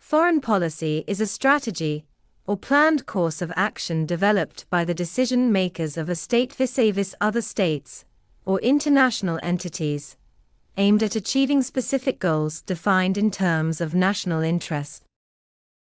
Foreign policy is a strategy, or planned course of action developed by the decision makers of a state vis-a-vis other states, or international entities, aimed at achieving specific goals defined in terms of national interest.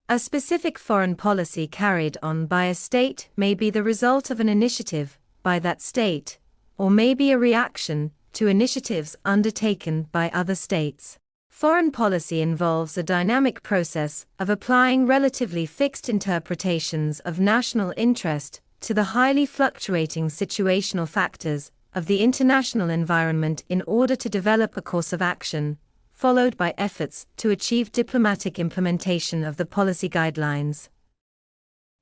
A specific foreign policy carried on by a state may be the result of an initiative by that state, or may be a reaction to initiatives undertaken by other states. Foreign policy involves a dynamic process of applying relatively fixed interpretations of national interest to the highly fluctuating situational factors of the international environment in order to develop a course of action, followed by efforts to achieve diplomatic implementation of the policy guidelines.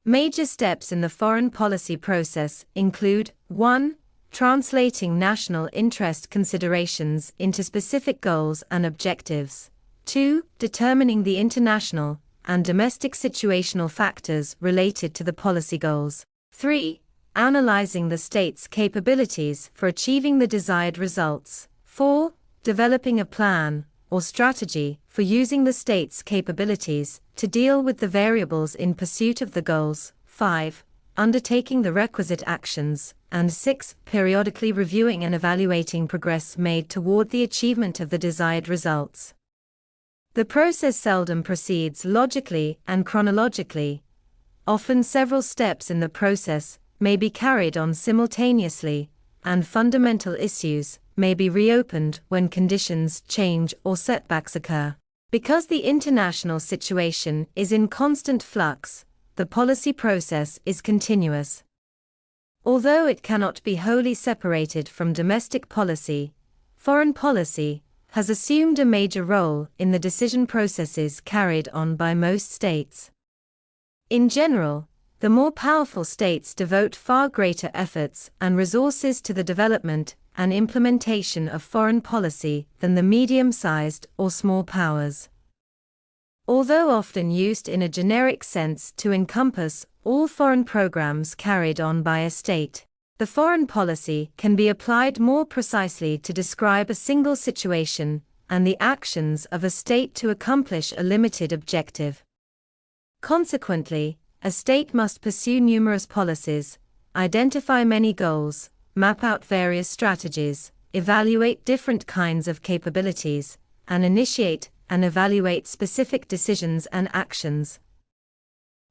Major steps in the foreign policy process include 1. Translating national interest considerations into specific goals and objectives. 2. Determining the international and domestic situational factors related to the policy goals. 3. Analyzing the state's capabilities for achieving the desired results. 4. Developing a plan or strategy for using the state's capabilities to deal with the variables in pursuit of the goals. 5. Undertaking the requisite actions. And 6. Periodically reviewing and evaluating progress made toward the achievement of the desired results. The process seldom proceeds logically and chronologically. Often several steps in the process may be carried on simultaneously, and fundamental issues may be reopened when conditions change or setbacks occur. Because the international situation is in constant flux, the policy process is continuous. Although it cannot be wholly separated from domestic policy, foreign policy has assumed a major role in the decision processes carried on by most states. In general, the more powerful states devote far greater efforts and resources to the development and implementation of foreign policy than the medium-sized or small powers. Although often used in a generic sense to encompass all foreign programs carried on by a state, the foreign policy can be applied more precisely to describe a single situation and the actions of a state to accomplish a limited objective. Consequently, a state must pursue numerous policies, identify many goals, map out various strategies, evaluate different kinds of capabilities, and initiate and evaluate specific decisions and actions.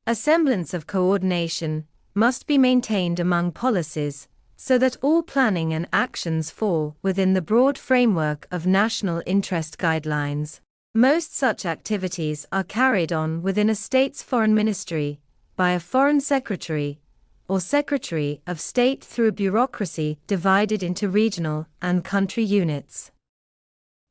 A semblance of coordination must be maintained among policies, so that all planning and actions fall within the broad framework of national interest guidelines. Most such activities are carried on within a state's foreign ministry, by a foreign secretary, or secretary of state through a bureaucracy divided into regional and country units.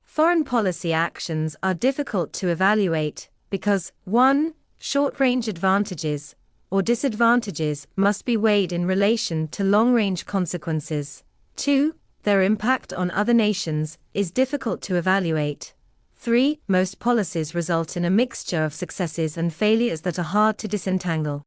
Foreign policy actions are difficult to evaluate because 1. Short-range advantages or disadvantages must be weighed in relation to long-range consequences. 2. Their impact on other nations is difficult to evaluate. 3. Most policies result in a mixture of successes and failures that are hard to disentangle.